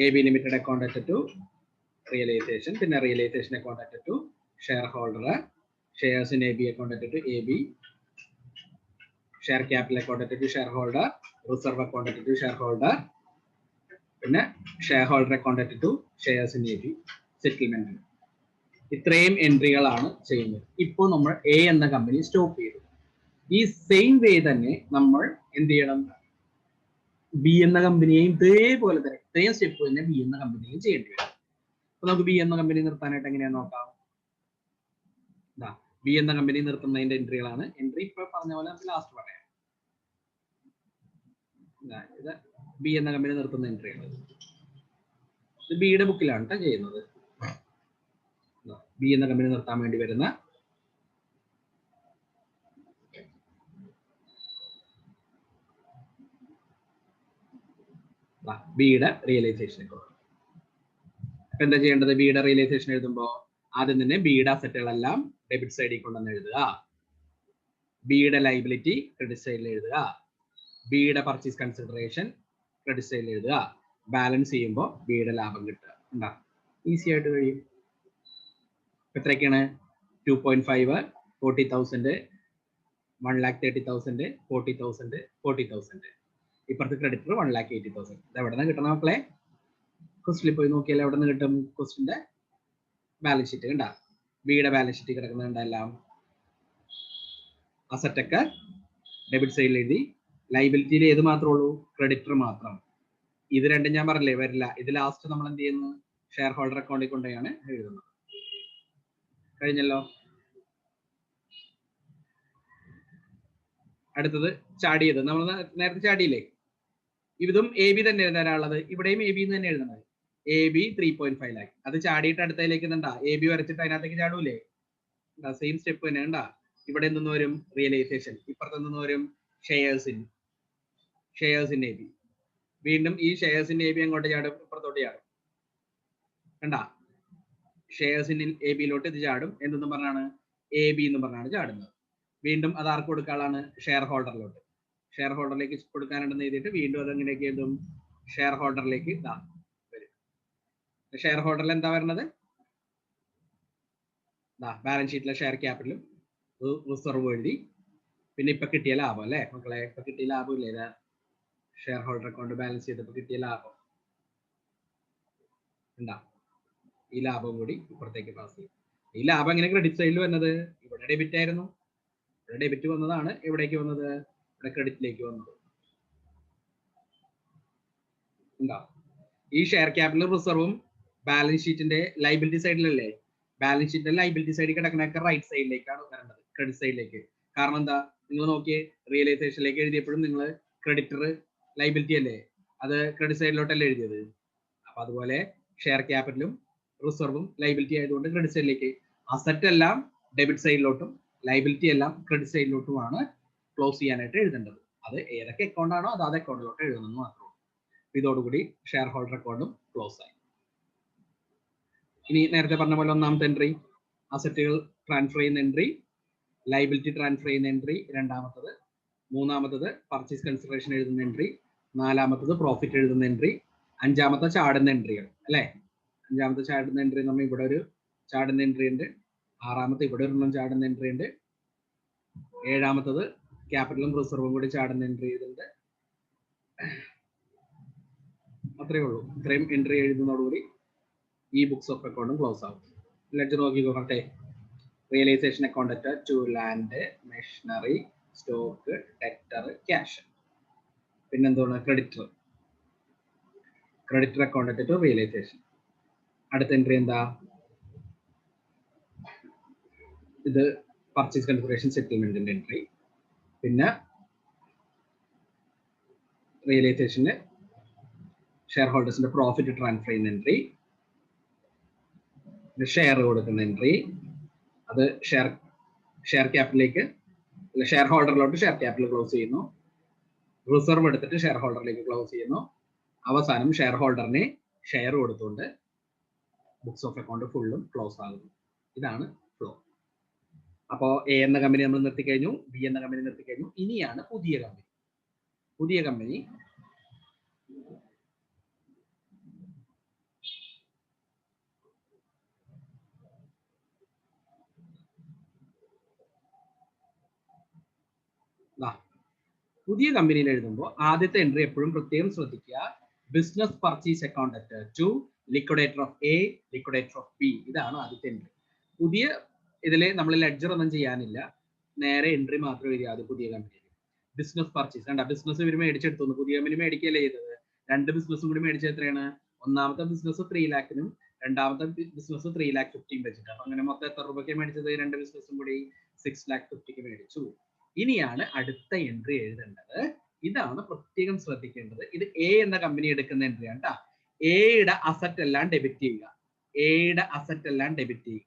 AB limited account at realisation. പിന്നെ realisation account at share holder, shares in AB account at AB, share capital account at share holder, reserve account at share holder, പിന്നെ share holder account at shares in AB, settlement. ഇത്രയും എൻട്രികളാണ് ചെയ്യുന്നത്. ഇപ്പോൾ നമ്മൾ A എന്ന company stop ചെയ്തു. ഈ same way തന്നെ നമ്മൾ എന്ത് ചെയ്യണം? B എന്ന കമ്പനിയെയും ഇതേപോലെ തന്നെ ഇത്രയും സ്റ്റെപ്പ് തന്നെ B എന്ന കമ്പനിയും ചെയ്യേണ്ടി വരും. അപ്പൊ നമുക്ക് B എന്ന കമ്പനി നിർത്താനായിട്ട് എങ്ങനെയാന്ന് നോക്കാം. B എന്ന കമ്പനി നിർത്തുന്നതിന്റെ എൻട്രികളാണ്. എൻട്രി ഇപ്പൊ പറഞ്ഞ പോലെ നമുക്ക് ലാസ്റ്റ് പറയാം. ഇത് B എന്ന കമ്പനി നിർത്തുന്ന എൻട്രികൾ. ഇത് ബിയുടെ ബുക്കിലാണ് കേട്ടോ ചെയ്യുന്നത്. B എന്ന കമ്പനി നിർത്താൻ വേണ്ടി വരുന്ന ബിയുടെ റിയലൈസേഷൻ അക്കൗണ്ട്. അപ്പൊ എന്താ ചെയ്യേണ്ടത്? ബിയുടെ റിയലൈസേഷൻ എഴുതുമ്പോൾ ആദ്യം തന്നെ ബിയുടെ അസറ്റുകളെല്ലാം ഡെബിറ്റ് സൈഡിൽ കൊണ്ടുവന്ന് എഴുതുക. ബിയുടെ ലൈബിലിറ്റി ക്രെഡിറ്റ് സൈഡിൽ എഴുതുക. ബിയുടെ പർച്ചേസ് കൺസിഡറേഷൻ ക്രെഡിറ്റ് സൈഡിൽ എഴുതുക. ബാലൻസ് ചെയ്യുമ്പോൾ ബിയുടെ ലാഭം കിട്ടുക. ഉണ്ടാ ഈസി ആയിട്ട് കഴിയും. എത്രയൊക്കെയാണ്? 2.5, 40,000, 1,30,000, 40,000, 40,000. ഇപ്പുറത്ത് ക്രെഡിറ്റർ 1,80,000. ഇത് എവിടെ നിന്ന് കിട്ടണം മക്കളെ? ക്വസ്റ്റിൽ പോയി നോക്കിയാൽ എവിടെ നിന്ന് കിട്ടും? ക്വസ്റ്റിന്റെ ബാലൻസ് ഷീറ്റ് കണ്ട ബിയുടെ ബാലൻസ് ഷീറ്റ് കിടക്കുന്നുണ്ട്. എല്ലാം അസറ്റൊക്കെ ഡെബിറ്റ് സൈഡിൽ എഴുതി. ലൈബിലിറ്റിയിൽ ഏത് മാത്രമേ ഉള്ളൂ? ക്രെഡിറ്റർ മാത്രം. ഇത് രണ്ടും ഞാൻ പറഞ്ഞില്ലേ വരില്ല. ഇത് ലാസ്റ്റ് നമ്മൾ എന്ത് ചെയ്യുന്നു? ഷെയർ ഹോൾഡർ അക്കൗണ്ടിൽ കൊണ്ടാണ് എഴുതുന്നത്. കഴിഞ്ഞല്ലോ. അടുത്തത് ചാടിയത്. നമ്മൾ നേരത്തെ ചാടിയില്ലേ? ഇതും AB തന്നെ എഴുതാനുള്ളത്. ഇവിടെയും AB തന്നെ എഴുതണത്. AB 3.5 lakh. അത് ചാടിയിട്ട് അടുത്തതിലേക്ക് എന്താ AB വരച്ചിട്ട് അതിനകത്തേക്ക് ചാടൂലേ? സെയിം സ്റ്റെപ്പ് തന്നെ ഉണ്ടാ. ഇവിടെ നിന്ന് വരും റിയലൈസേഷൻ, ഇപ്പുറത്ത് നിന്ന് വരും ഷെയർസ് ഇൻ AB. വീണ്ടും ഈ ഷെയർസ് ഇൻ AB അങ്ങോട്ട് ചാടും, ഇപ്പുറത്തോട്ട് ചാടും. കണ്ടാ ഷെയർസ് ഇൻ AB-ലോട്ട് ഇത് ചാടും. എന്തെന്ന് പറഞ്ഞാണ്? AB എന്ന് പറഞ്ഞാണ് ചാടുന്നത്. വീണ്ടും അത് ആർക്ക് കൊടുക്കാനാണ്? ഷെയർ ഹോൾഡറിലോട്ട്. ഷെയർ ഹോൾഡറിലേക്ക് കൊടുക്കാനുണ്ടെന്ന് എഴുതിയിട്ട് വീണ്ടും അത് എങ്ങനെയൊക്കെ എഴുതും? ഷെയർ ഹോൾഡറിലേക്ക് ഇതാ വരും. ഷെയർ ഹോൾഡറിൽ എന്താ വരുന്നത്? ബാലൻസ് ഷീറ്റിലെ ഷെയർ ക്യാപിറ്റലും റിസർവ് എഴുതി. പിന്നെ ഇപ്പൊ കിട്ടിയ ലാഭം അല്ലേ മക്കളെ? ഇപ്പൊ കിട്ടിയ ലാഭം ഇല്ലേ? ഇതാ ഷെയർ ഹോൾഡർ അക്കൗണ്ട് ബാലൻസ് ചെയ്തപ്പോ കിട്ടിയ ലാഭം ഉണ്ടാ. ഈ ലാഭം കൂടി ഇപ്പുറത്തേക്ക് പാസ് ചെയ്യും. ഈ ലാഭം എങ്ങനെ ക്രെഡിറ്റ് സൈഡിൽ വന്നത്? ഇവിടെ ഡെബിറ്റ് ആയിരുന്നു. ഇവിടെ ഡെബിറ്റ് വന്നതാണ്. എവിടേക്ക് വന്നത്? ഇവിടെ ക്രെഡിറ്റിലേക്ക് വന്നത്. ഉണ്ടാ ഈ ഷെയർ ക്യാപിറ്റൽ റിസർവും ബാലൻസ് ഷീറ്റിന്റെ ലൈബിലിറ്റി സൈഡിലല്ലേ? ബാലൻസ് ഷീറ്റിന്റെ ലൈബിലിറ്റി സൈഡിൽ കിടക്കുന്നതൊക്കെ റൈറ്റ് സൈഡിലേക്കാണ് വരേണ്ടത്, ക്രെഡിറ്റ് സൈഡിലേക്ക്. കാരണം എന്താ? നിങ്ങൾ നോക്കിയേ, റിയലൈസേഷനിലേക്ക് എഴുതിയപ്പോഴും നിങ്ങൾ ക്രെഡിറ്റർ ലൈബിലിറ്റി അല്ലേ, അത് ക്രെഡിറ്റ് സൈഡിലോട്ടല്ലേ എഴുതിയത്. അപ്പൊ അതുപോലെ ഷെയർ ക്യാപിറ്റലും റിസർവും ലൈബിലിറ്റി ആയതുകൊണ്ട് ക്രെഡിറ്റ് സൈഡിലേക്ക്, അസറ്റ് എല്ലാം ഡെബിറ്റ് സൈഡിലോട്ടും ലൈബിലിറ്റി എല്ലാം ക്രെഡിറ്റ് സൈഡിലോട്ടുമാണ് ക്ലോസ് ചെയ്യാനായിട്ട് എഴുതേണ്ടത്. അത് ഏതൊക്കെ അക്കൗണ്ട് ആണോ അതാത് അക്കൗണ്ടിലോട്ട് എഴുതണമെന്ന് മാത്രമേ ഉള്ളൂ. ഇതോടുകൂടി ഷെയർ ഹോൾഡർ അക്കൗണ്ടും ക്ലോസ് ആയി. ഇനി നേരത്തെ പറഞ്ഞ പോലെ ഒന്നാമത്തെ എൻട്രി അസറ്റുകൾ ട്രാൻസ്ഫർ ചെയ്യുന്ന എൻട്രി, ലൈബിലിറ്റി ട്രാൻസ്ഫർ ചെയ്യുന്ന എൻട്രി രണ്ടാമത്തത്, മൂന്നാമത്തത് പർച്ചേസ് കൺസിഡറേഷൻ എഴുതുന്ന എൻട്രി, നാലാമത്തത് പ്രോഫിറ്റ് എഴുതുന്ന എൻട്രി, അഞ്ചാമത്തെ ചാടുന്ന എൻട്രികൾ അല്ലേ. അഞ്ചാമത്തെ ചാടുന്ന എൻട്രി നമ്മൾ ഇവിടെ ഒരു ചാടുന്ന എൻട്രി ഉണ്ട്, ആറാമത്തെ ഇവിടെ ഒരെണ്ണം ചാടുന്ന എൻട്രി ഉണ്ട്, ഏഴാമത്തത് ക്യാപിറ്റലും റിസർവും കൂടി ചാടുന്ന എൻട്രി ചെയ്തിട്ടുണ്ട്. അത്രയേ ഉള്ളൂ. ഇത്രയും എൻട്രി എഴുതുന്നതോടുകൂടി ഈ ബുക്സ് ഓഫ് അക്കൗണ്ടും ക്ലോസ് ആവും. ലെഡ്ജർ നോക്കി നോക്കട്ടെ. Realisation account at to land, machinery, stock, debtor, cash. പിന്നെന്താണ് creditor, creditor account at to realisation. അടുത്ത എൻട്രി എന്താ, ഇത് പർച്ചേസ് കൺസിഡറേഷൻ സെറ്റിൽമെന്റിന്റെ എൻട്രി. പിന്നെ റിയലൈസേഷന് ഷെയർ ഹോൾഡേഴ്സിന്റെ പ്രോഫിറ്റ് ട്രാൻസ്ഫർ ചെയ്യുന്ന എൻട്രി, ഷെയർ കൊടുക്കുന്ന എൻട്രി, അത് ഷെയർ ക്യാപിറ്റലിലേക്ക് ഷെയർ ഹോൾഡറിലോട്ട് ഷെയർ ക്യാപിറ്റൽ ക്ലോസ് ചെയ്യുന്നു, റിസർവ് എടുത്തിട്ട് ഷെയർ ഹോൾഡറിലേക്ക് ക്ലോസ് ചെയ്യുന്നു, അവസാനം ഷെയർ ഹോൾഡറിനെ ഷെയർ കൊടുത്തുകൊണ്ട് ബുക്സ് ഓഫ് അക്കൗണ്ട് ഫുള്ളും ക്ലോസ് ആകുന്നു. ഇതാണ് ഫ്ലോ. അപ്പോൾ എ എന്ന കമ്പനി നമ്മൾ നിർത്തിക്കഴിഞ്ഞു, ബി എന്ന കമ്പനി നിർത്തിക്കഴിഞ്ഞു. ഇനിയാണ് പുതിയ കമ്പനി. പുതിയ കമ്പനി പുതിയ കമ്പനിയിൽ എഴുതുമ്പോൾ ആദ്യത്തെ എൻട്രി എപ്പോഴും പ്രത്യേകം ശ്രദ്ധിക്കുക, business purchase account at to liquidator of A, liquidator of B. ഇതാണ് ആദ്യത്തെ എൻട്രി. പുതിയ ഇതില് നമ്മൾ ലെഡ്ജർ ഒന്നും ചെയ്യാനില്ല, നേരെ എൻട്രി മാത്രമേ വരിക. അത് പുതിയ കമ്പനിയിൽ ബിസിനസ് പർച്ചേസ് കണ്ട, ബിസിനസ് ഇവർ മേടിച്ചെടുത്തു. പുതിയ കമ്പനി മേടിക്കുകയല്ലേ ചെയ്തത്, രണ്ട് ബിസിനസ്സും കൂടി മേടിച്ചത് എത്രയാണ്, ഒന്നാമത്തെ ബിസിനസ് 3 lakhനും രണ്ടാമത്തെ ബിസിനസ് 3,50,000 വെച്ചിട്ട്. അപ്പൊ അങ്ങനെ മൊത്തം എത്ര രൂപയ്ക്ക് മേടിച്ചത്, രണ്ട് ബിസിനസ്സും കൂടി 6,50,000 മേടിച്ചു. ഇനിയാണ് അടുത്ത എൻട്രി എഴുതേണ്ടത്. ഇതാണ് പ്രത്യേകം ശ്രദ്ധിക്കേണ്ടത്. ഇത് എ എന്ന കമ്പനി എടുക്കുന്ന എൻട്രി ആണ് കേട്ടോ. എയുടെ അസറ്റ് എല്ലാം ഡെബിറ്റ് ചെയ്യുക, എയുടെ അസറ്റ് എല്ലാം ഡെബിറ്റ് ചെയ്യുക.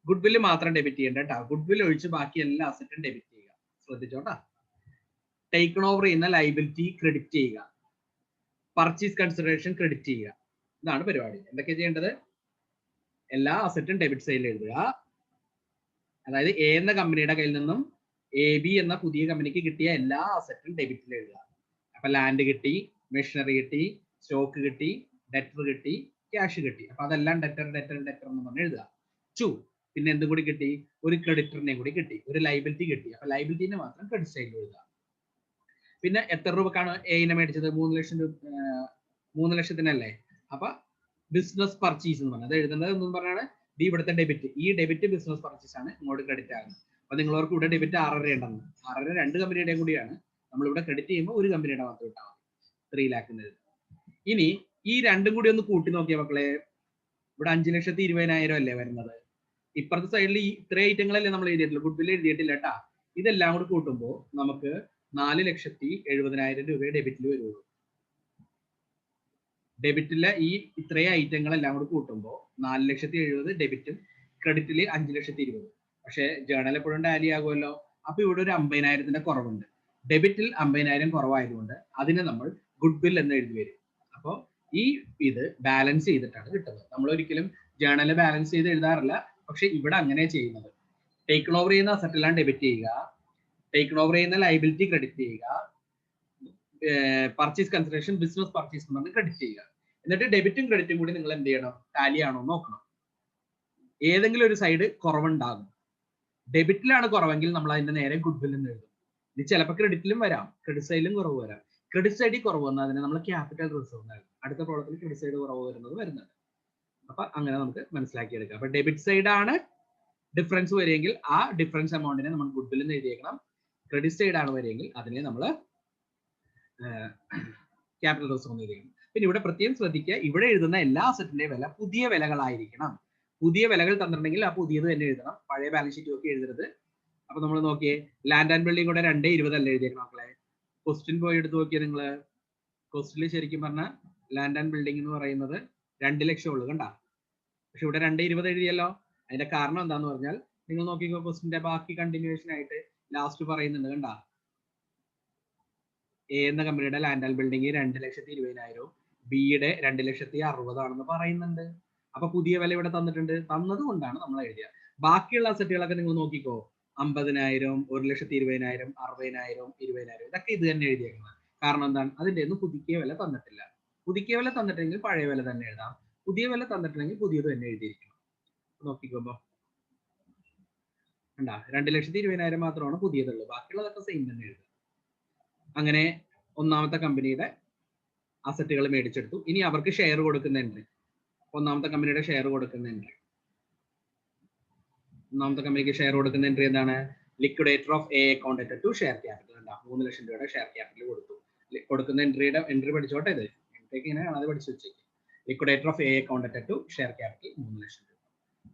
ഗുഡ്വില്ല് മാത്രം ഡെബിറ്റ് ചെയ്യേണ്ട കേട്ടോ, ഗുഡ്വില്ല് ഒഴിച്ച് ബാക്കി എല്ലാ അസറ്റും ഡെബിറ്റ് ചെയ്യുക. ശ്രദ്ധിച്ചോട്ടാ. ടേക്കൺ ഓവർ ചെയ്യുന്ന ലൈബിലിറ്റി ക്രെഡിറ്റ് ചെയ്യുക, പർച്ചേസ് കൺസിഡറേഷൻ ക്രെഡിറ്റ് ചെയ്യുക. ഇതാണ് പരിപാടി. എന്തൊക്കെ ചെയ്യേണ്ടത്, എല്ലാ അസറ്റും ഡെബിറ്റ് സൈഡിൽ എഴുതുക. അതായത് എ എന്ന കമ്പനിയുടെ കയ്യിൽ നിന്നും എ ബി എന്ന പുതിയ കമ്പനിക്ക് കിട്ടിയ എല്ലാ അസറ്റും ഡെബിറ്റിൽ എഴുതുക. അപ്പൊ ലാൻഡ് കിട്ടി, മെഷീനറി കിട്ടി, സ്റ്റോക്ക് കിട്ടി, ഡെറ്റർ കിട്ടി, ക്യാഷ് കിട്ടി. അപ്പൊ അതെല്ലാം ഡെറ്റർ ഡെറ്റർ ഡെറ്റർ എന്ന് പറഞ്ഞ് എഴുതുക. ടു പിന്നെ എന്തും കൂടി കിട്ടി, ഒരു ക്രെഡിറ്ററിനെ കൂടി കിട്ടി, ഒരു ലൈബിലിറ്റി കിട്ടി. അപ്പൊ ലൈബിലിറ്റിനെ മാത്രം ക്രെഡിറ്റ് സൈഡിൽ എഴുതുക. പിന്നെ എത്ര രൂപക്കാണ് എയിനെ മേടിച്ചത്, 3 ലക്ഷത്തിനല്ലേ. അപ്പൊ ബിസിനസ് പർച്ചേസ് എന്ന് പറഞ്ഞത് എഴുതുന്നത് എന്നും പറഞ്ഞാണ് ബി ഇവിടുത്തെ ഡെബിറ്റ്. ഈ ഡെബിറ്റ് ബിസിനസ് പർച്ചേസ് ആണ്, ഇങ്ങോട്ട് ക്രെഡിറ്റ് ആകുന്നത്. അപ്പൊ നിങ്ങളവർക്ക് ഇവിടെ ഡെബിറ്റ് 6.5 ഉണ്ടെന്ന്, 6.5 രണ്ട് കമ്പനിയുടെയും കൂടിയാണ്. നമ്മളിവിടെ ക്രെഡിറ്റ് ചെയ്യുമ്പോൾ ഒരു കമ്പനിയുടെ മാത്രം ഇട്ടാൽ മതി, 3 lakhs. ഇനി ഈ രണ്ടും കൂടി ഒന്ന് കൂട്ടി നോക്കിയ മക്കളെ, ഇവിടെ 5,20,000 അല്ലേ വരുന്നത്. ഇപ്പുറത്തെ സൈഡിൽ ഈ ഇത്ര ഐറ്റങ്ങളല്ലേ നമ്മൾ എഴുതിയിട്ടില്ല, ഗുഡ്വില്ല് എഴുതിയിട്ടില്ല കേട്ടാ. ഇതെല്ലാം കൂടി കൂട്ടുമ്പോൾ നമുക്ക് 4,70,000 രൂപ ഡെബിറ്റിൽ വരുള്ളൂ. ഡെബിറ്റിലെ ഈ ഇത്രയും ഐറ്റങ്ങളെല്ലാം കൂടി കൂട്ടുമ്പോൾ 4,70,000 ഡെബിറ്റും ക്രെഡിറ്റിൽ 5,20,000. പക്ഷെ ജേണൽ എപ്പോഴും ടാലി ആകുമല്ലോ. അപ്പൊ ഇവിടെ ഒരു 50,000 കുറവുണ്ട്. ഡെബിറ്റിൽ 50,000 കുറവായതുകൊണ്ട് അതിനെ നമ്മൾ ഗുഡ്വിൽ എന്ന് എഴുതി വരും. അപ്പോൾ ഈ ഇത് ബാലൻസ് ചെയ്തിട്ടാണ് കിട്ടുന്നത്. നമ്മൾ ഒരിക്കലും ജേണൽ ബാലൻസ് ചെയ്ത് എഴുതാറില്ല, പക്ഷെ ഇവിടെ അങ്ങനെ ചെയ്യുന്നത്. ടേക്കൺ ഓവർ ചെയ്യുന്ന അസറ്റ് എല്ലാം ഡെബിറ്റ് ചെയ്യുക, ടേക്കൺ ഓവർ ചെയ്യുന്ന ലൈബിലിറ്റി ക്രെഡിറ്റ് ചെയ്യുക, പർച്ചേസ് കൺസിഡറേഷൻ ബിസിനസ് പർച്ചേസ് എന്ന് പറഞ്ഞ് ക്രെഡിറ്റ് ചെയ്യുക. എന്നിട്ട് ഡെബിറ്റും ക്രെഡിറ്റും കൂടി നിങ്ങൾ എന്ത് ചെയ്യണം, ടാലി ആണോ നോക്കണം. ഏതെങ്കിലും ഒരു സൈഡ് കുറവുണ്ടാകും. ഡെബിറ്റിലാണ് കുറവെങ്കിൽ നമ്മൾ അതിന്റെ നേരെ ഗുഡ്വിൽ എന്ന് എഴുതും. ഇത് ചിലപ്പോൾ ക്രെഡിറ്റിലും വരാം, ക്രെഡിറ്റ് സൈഡിലും കുറവ് വരാം. ക്രെഡിറ്റ് സൈഡിൽ കുറവ് വന്നാൽ അതിനെ നമ്മൾ ക്യാപിറ്റൽ റിസർവ് നൽകും. അടുത്ത പ്രോബ്ലത്തിൽ ക്രെഡിറ്റ് സൈഡ് കുറവ് വരുന്നുണ്ട്. അപ്പൊ അങ്ങനെ നമുക്ക് മനസ്സിലാക്കിയെടുക്കാം. അപ്പൊ ഡെബിറ്റ് സൈഡ് ആണ് ഡിഫറൻസ് വരികയെങ്കിൽ ആ ഡിഫറൻസ് എമൗണ്ടിനെ നമ്മൾ ഗുഡ്വിൽ എന്ന് എഴുതിയേക്കണം. ക്രെഡിറ്റ് സൈഡ് ആണ് വരികയെങ്കിൽ അതിനെ നമ്മൾ ക്യാപിറ്റൽ റിസർവ് എന്ന് എഴുതിയേക്കണം. പിന്നെ ഇവിടെ പ്രത്യേകം ശ്രദ്ധിക്കുക, ഇവിടെ എഴുതുന്ന എല്ലാ അസറ്റിന്റെ വില പുതിയ വിലകളായിരിക്കണം. പുതിയ വിലകൾ തന്നിട്ടുണ്ടെങ്കിൽ ആ പുതിയത് തന്നെ എഴുതണം, പഴയ ബാലൻസ് ഷീറ്റ് ഒക്കെ എഴുതരുത്. അപ്പൊ നമ്മൾ നോക്കിയേ, ലാൻഡ് ആൻഡ് ബിൽഡിംഗ് കൂടെ 2:20 അല്ലേ എഴുതിയേക്കണം മക്കളെ. ക്വസ്റ്റ്യൻ പോയി എടുത്ത് നോക്കിയേ നിങ്ങള്. ക്വസ്റ്റ്യനിൽ ശരിക്കും പറഞ്ഞാൽ ലാൻഡ് ആൻഡ് ബിൽഡിംഗ് എന്ന് പറയുന്നത് 2 ലക്ഷം ഉള്ളു കണ്ട. പക്ഷെ ഇവിടെ 2:20 എഴുതിയല്ലോ. അതിന്റെ കാരണം എന്താന്ന് പറഞ്ഞാൽ നിങ്ങൾ നോക്കിക്കോ, ക്വസ്റ്റ്യന്റെ ബാക്കി കണ്ടിന്യൂവേഷൻ ആയിട്ട് ലാസ്റ്റ് പറയുന്നുണ്ട് കണ്ട. എ എന്ന കമ്പനിയുടെ ലാൻഡ് ആൻഡ് ബിൽഡിംഗ് 2,20,000, ബിയുടെ 2,60,000 ആണെന്ന് പറയുന്നുണ്ട്. അപ്പൊ പുതിയ വില ഇവിടെ തന്നിട്ടുണ്ട്. തന്നത് കൊണ്ടാണ് നമ്മൾ എഴുതിയത്. ബാക്കിയുള്ള അസറ്റുകളൊക്കെ നിങ്ങൾ നോക്കിക്കോ, 50,000, 1,20,000, 60,000, 20,000 ഇതൊക്കെ ഇത് തന്നെ എഴുതിയേക്കുന്നത്. കാരണം എന്താണ്, അതിന്റെ ഒന്നും പുതുക്കിയ വില തന്നിട്ടില്ല. പുതുക്കിയ വില തന്നിട്ടുണ്ടെങ്കിൽ പഴയ വില തന്നെ എഴുതാം, പുതിയ വില തന്നിട്ടുണ്ടെങ്കിൽ പുതിയത് തന്നെ എഴുതിയിരിക്കണം. നോക്കിക്കോമ്പോ കണ്ടാ, 2,20,000 മാത്രമാണ് പുതിയതുള്ളൂ, ബാക്കിയുള്ളതൊക്കെ സെയിം തന്നെ എഴുതുക. അങ്ങനെ ഒന്നാമത്തെ കമ്പനിയുടെ അസറ്റുകൾ മേടിച്ചെടുത്തു. ഇനി അവർക്ക് ഷെയർ കൊടുക്കുന്ന എൻട്രി, ഒന്നാമത്തെ കമ്പനിയുടെ ഷെയർ കൊടുക്കുന്ന എൻട്രി. ഒന്നാമത്തെ കമ്പനിക്ക് ഷെയർ കൊടുക്കുന്ന എൻട്രി എന്താണ്? Liquidator of A accountant to share capital. എന്താ, 3 ലക്ഷം രൂപയുടെ ഷെയർ ക്യാപിറ്റൽ കൊടുത്തു. കൊടുക്കുന്ന എൻട്രി പഠിച്ചോട്ടെ, ഇത് ഇങ്ങനെയാണ്, അത് പഠിച്ചു വെച്ചേക്ക്. Liquidator of A accountant to share capital 3 ലക്ഷം രൂപ.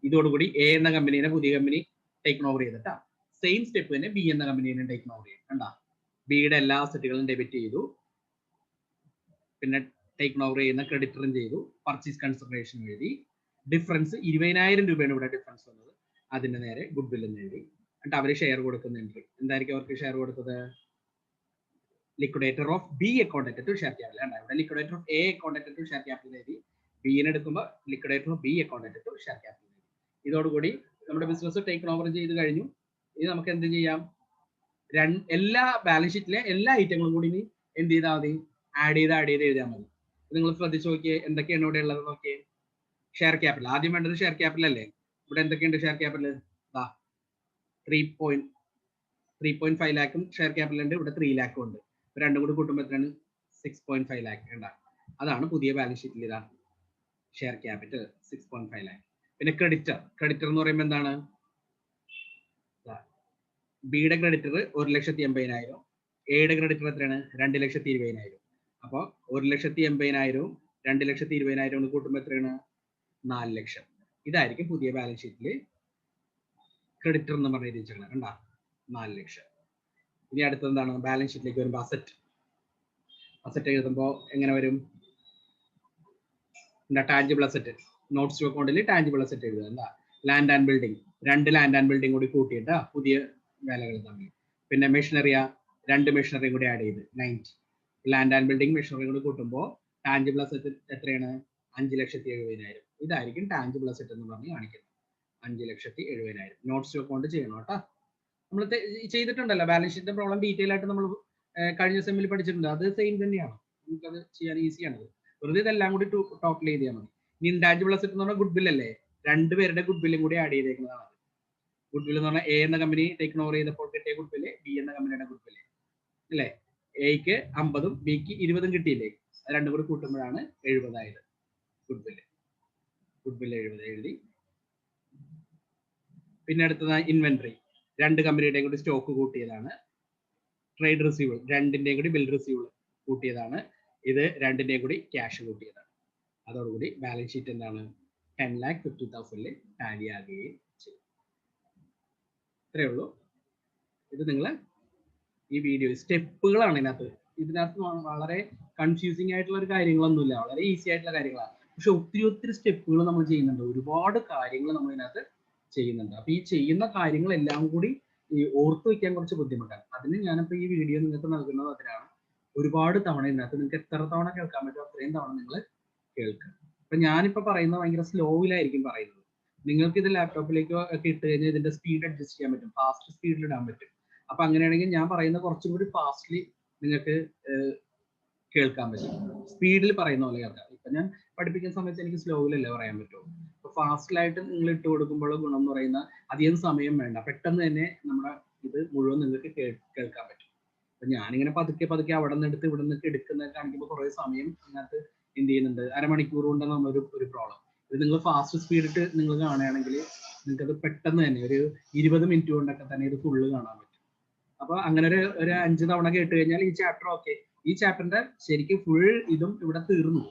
ഇതോടുകൂടി എ എന്ന കമ്പനിനെ പുതിയ കമ്പനി ടേക്ക് ഓവർ ചെയ്തിട്ടാ. സെയിം സ്റ്റെപ്പ് തന്നെ ബി എന്ന കമ്പനിനെ ടേക്ക് ഓവർ ചെയ്യും. കണ്ടാ, ബിയുടെ എല്ലാ അസറ്റുകളും ഡെബിറ്റ് ചെയ്തു, പിന്നെ ടേക്ക് ഓവർ ചെയ്യുന്ന ക്രെഡിറ്ററും ചെയ്തു, പർച്ചേസ് കൺസിഡറേഷൻ എഴുതി. ഡിഫറൻസ് 20,000 രൂപയാണ് ഇവിടെ ഡിഫറൻസ് വന്നത്. അതിന്റെ നേരെ ഗുഡ് വിൽ എന്ന് എഴുതി. എന്നിട്ട് അവര് ഷെയർ കൊടുക്കുന്ന എൻട്രി എന്തായിരിക്കും? അവർക്ക് ഷെയർ കൊടുത്തത് liquidator of B accountant to share capital. ആണ് ഇവിടെ liquidator of A accountant to share capital എഴുതി, ബിനെ എടുക്കുമ്പോൾ liquidator of B accountant to share capital എഴുതി. ഇതോടുകൂടി നമ്മുടെ ബിസിനസ് ടേക്ക് ഓവർ ചെയ്ത് കഴിഞ്ഞു. ഇനി നമുക്ക് എന്ത് ചെയ്യാം? എല്ലാ ബാലൻസ് ഷീറ്റിലെ എല്ലാ ഐറ്റങ്ങളും കൂടി ഇനി എന്ത് ചെയ്താൽ മതി? ആഡ് ചെയ്ത് എഴുതിയാൽ മതി. നിങ്ങൾ ശ്രദ്ധിച്ച് നോക്കിയേ, എന്തൊക്കെയാണ് ഇവിടെ ഉള്ളത് നോക്കിയേ. ഷെയർ ക്യാപിറ്റൽ ആദ്യം വേണ്ടത് ഷെയർ ക്യാപിറ്റൽ അല്ലേ? ഇവിടെ എന്തൊക്കെയുണ്ട് ഷെയർ ക്യാപിറ്റൽ? 3.5 ലാഖും ഷെയർ ക്യാപിറ്റൽ ഉണ്ട്, ഇവിടെ 3 ലാഖും ഉണ്ട്. രണ്ടും കൂടി കൂട്ടുമ്പോൾ എത്രയാണ്? 6.5 ലാഖ് ഉണ്ടാകും. അതാണ് പുതിയ ബാലൻസ് ഷീറ്റിൽ ഇതാണ് ഷെയർ ക്യാപിറ്റൽ 6.5 ലാഖ്. പിന്നെ ക്രെഡിറ്റർ എന്ന് പറയുമ്പോൾ എന്താണ്? ബിയുടെ ക്രെഡിറ്റർ 1,80,000, എയുടെ ക്രെഡിറ്റർ എത്രയാണ്? 2,20,000. അപ്പോൾ 1,80,000 2,20,000 കൂട്ടുമ്പോൾ എത്രയാണ്? 4 ലക്ഷം. ഇതായിരിക്കും പുതിയ ബാലൻസ് ഷീറ്റിൽ ക്രെഡിറ്റർ എന്ന് പറഞ്ഞ രീതിയാണ്. കണ്ടാ, 4 ലക്ഷം. ഇനി അടുത്തത് എന്താണ്? ബാലൻസ് ഷീറ്റിലേക്ക് വരുമ്പോൾ അസറ്റ് എഴുതുമ്പോൾ എങ്ങനെ വരും? ടാഞ്ചിബിൾ അസറ്റ്, നോട്ട്സ് ടു അക്കൗണ്ടിൽ ടാഞ്ചിബിൾ അസറ്റ് എഴുതുക. എന്താ? Land and building, 2 land and building കൂടി കൂട്ടിയിട്ട് പുതിയ വിലകൾ തമ്മിൽ. പിന്നെ മെഷീനറിയ, 2 മെഷീനറിയും കൂടി ആഡ് ചെയ്ത് 90. ലാൻഡ് ആൻഡ് ബിൽഡിംഗ് മെഷീനറി കൂടി കൂട്ടുമ്പോൾ ടാഞ്ചിബിൾ അസറ്റ് എത്രയാണ്? 5,70,000. ഇതായിരിക്കും ടാഞ്ചിബിൾ അസറ്റ് എന്ന് പറഞ്ഞ് കാണിക്കുന്നത്. 5,70,000. നോട്ട്സ് ടു അക്കൗണ്ട് ചെയ്യണം കേട്ടോ. നമ്മൾ ചെയ്തിട്ടുണ്ടല്ലോ ബാലൻസ് ഷീറ്റിന്റെ പ്രോബ്ലം, ഡീറ്റെയിൽ ആയിട്ട് നമ്മൾ കഴിഞ്ഞ സെമ്മിൽ പഠിച്ചിട്ടുണ്ട്. അത് സെയിം തന്നെയാണ്, നമുക്കത് ചെയ്യാൻ ഈസിയാണ്. വെറുതെ ഇതെല്ലാം കൂടി ടോട്ടൽ ചെയ്താൽ മതി. ഇനി ഇൻടാഞ്ചിബിൾ അസറ്റ് എന്ന് പറഞ്ഞാൽ ഗുഡ് ബിൽ അല്ലേ? 2 പേരുടെ ഗുഡ് ബില്ലും കൂടി ആഡ് ചെയ്തേക്കുന്നതാണ്. ഗുഡ് ബിൽ എന്ന് പറഞ്ഞാൽ എ എന്ന കമ്പനി ടേക്ക് ഓവർ ചെയ്തപ്പോൾ കിട്ടിയ ഗുഡ് ബില്ല്, ബി എന്ന കമ്പനിയുടെ ഗുഡ് ബില്ല് അല്ലേ? എക്ക് 50ഉം ബിക്ക് 20ഉം കിട്ടിയില്ലേ? അത് രണ്ടും കൂടി കൂട്ടുമ്പോഴാണ് 70 ആയത്. ഗുഡ് ബില്ല് 70 എഴുതി. പിന്നെ അടുത്തത് ഇൻവെന്ററി, 2 കമ്പനിയുടെയും കൂടി സ്റ്റോക്ക് കൂട്ടിയതാണ്. ട്രേഡ് റിസീവബിൾ, 2ന്റെയും കൂടി ബിൽ റിസീവബിൾ കൂട്ടിയതാണ്. ഇത് 2ന്റെയും കൂടി ക്യാഷ് കൂട്ടിയതാണ്. അതോടുകൂടി ബാലൻസ് ഷീറ്റ് എന്താണ്? 10,50,000 ടാലി ആകുകയും ചെയ്യും. ഇത്രയേ ഉള്ളൂ. ഇത് നിങ്ങൾ ഈ വീഡിയോ സ്റ്റെപ്പുകളാണ് ഇതിനകത്ത് വളരെ കൺഫ്യൂസിങ് ആയിട്ടുള്ള ഒരു കാര്യങ്ങളൊന്നുമില്ല, വളരെ ഈസി ആയിട്ടുള്ള കാര്യങ്ങളാണ്. പക്ഷെ ഒത്തിരി സ്റ്റെപ്പുകൾ നമ്മൾ ചെയ്യുന്നുണ്ട്, ഒരുപാട് കാര്യങ്ങൾ നമ്മൾ ഇതിനകത്ത് ചെയ്യുന്നുണ്ട്. അപ്പൊ ഈ ചെയ്യുന്ന കാര്യങ്ങളെല്ലാം കൂടി ഈ ഓർത്തു വെക്കാൻ കുറച്ച് ബുദ്ധിമുട്ടാണ്. അതിന് ഞാനിപ്പോ ഈ വീഡിയോ നിങ്ങൾക്ക് നൽകുന്നത് അതിനാണ്. ഒരുപാട് തവണ ഇതിനകത്ത് നിങ്ങൾക്ക് എത്ര തവണ കേൾക്കാൻ പറ്റുമോ അത്രയും തവണ നിങ്ങൾ കേൾക്കുക. അപ്പൊ ഞാനിപ്പോ പറയുന്നത് ഭയങ്കര സ്ലോയിലായിരിക്കും പറയുന്നത്. നിങ്ങൾക്ക് ഇത് ലാപ്ടോപ്പിലേക്ക് ഒക്കെ ഇട്ട് കഴിഞ്ഞാൽ ഇതിന്റെ സ്പീഡ് അഡ്ജസ്റ്റ് ചെയ്യാൻ പറ്റും, ഫാസ്റ്റ് സ്പീഡിൽ ഇടാൻ പറ്റും. അപ്പൊ അങ്ങനെയാണെങ്കിൽ ഞാൻ പറയുന്ന കുറച്ചും കൂടി ഫാസ്റ്റ്ലി നിങ്ങൾക്ക് കേൾക്കാൻ പറ്റും, സ്പീഡിൽ പറയുന്ന പോലെ കേൾക്കാം. ഇപ്പൊ ഞാൻ പഠിപ്പിക്കുന്ന സമയത്ത് എനിക്ക് സ്ലോയിലല്ലേ പറയാൻ പറ്റുമോ? അപ്പൊ ഫാസ്റ്റിലായിട്ട് നിങ്ങൾ ഇട്ട് കൊടുക്കുമ്പോൾ ഗുണം എന്ന് പറയുന്ന അധികം സമയം വേണ്ട, പെട്ടെന്ന് തന്നെ നമ്മുടെ ഇത് മുഴുവൻ നിങ്ങൾക്ക് കേൾക്കാൻ പറ്റും. അപ്പൊ ഞാനിങ്ങനെ പതുക്കെ അവിടെ നിന്ന് എടുത്ത് ഇവിടെ നിന്നൊക്കെ എടുക്കുന്ന കാണിക്കുമ്പോൾ കുറെ സമയം അതിനകത്ത് എന്ത് ചെയ്യുന്നുണ്ട്, അരമണിക്കൂർ കൊണ്ട് നമ്മളൊരു പ്രോബ്ലം. ഇത് നിങ്ങൾ ഫാസ്റ്റ് സ്പീഡിട്ട് നിങ്ങൾ കാണുകയാണെങ്കിൽ നിങ്ങൾക്ക് അത് പെട്ടെന്ന് തന്നെ ഒരു 20 മിനിറ്റ് കൊണ്ടൊക്കെ തന്നെ ഇത് ഫുള്ള് കാണാൻ പറ്റും. അപ്പൊ അങ്ങനെ ഒരു 5 തവണ കേട്ട് കഴിഞ്ഞാൽ ഈ ചാപ്റ്റർ ഓക്കെ, ഈ ചാപ്റ്ററിന്റെ ശരിക്കും ഫുൾ ഇതും ഇവിടെ തീർന്നു.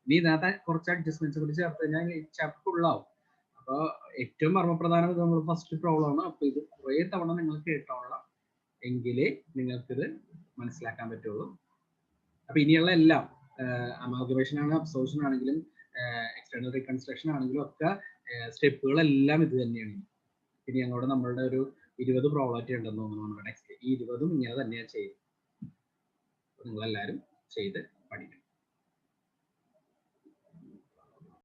ഇനി ഇതിനകത്ത് കുറച്ച് അഡ്ജസ്റ്റ്മെന്റ്സ് കൂടി ചേർത്ത് കഴിഞ്ഞാൽ ഈ ചാപ്റ്റർ ഫുള്ളാവും. അപ്പോൾ ഏറ്റവും മർമ്മപ്രധാനം ഇത് നമ്മൾ ഫസ്റ്റ് പ്രോബ്ലം ആണ്. അപ്പോൾ ഇത് കുറേ തവണ നിങ്ങൾ കേട്ടോളാം, എങ്കിലേ നിങ്ങൾക്കിത് മനസ്സിലാക്കാൻ പറ്റുള്ളൂ. അപ്പോൾ ഇനിയുള്ള എല്ലാം അമാൽഗമേഷൻ ആണ്, അബ്സോർപ്ഷൻ ആണെങ്കിലും എക്സ്റ്റേണൽ റീകൺസ്ട്രക്ഷൻ ആണെങ്കിലും ഒക്കെ സ്റ്റെപ്പുകളെല്ലാം ഇത് തന്നെയാണ്. ഇനി ഞങ്ങളോട് നമ്മളുടെ ഒരു 20 പ്രോബ്ലം ഉണ്ടെന്ന് തോന്നുന്നു നമ്മുടെ ടെക്സ്റ്റിൽ. ഈ 20ഉം ഇങ്ങനെ തന്നെയാണ് ചെയ്യുന്നത്. നിങ്ങളെല്ലാവരും ചെയ്ത് പഠിക്കണം.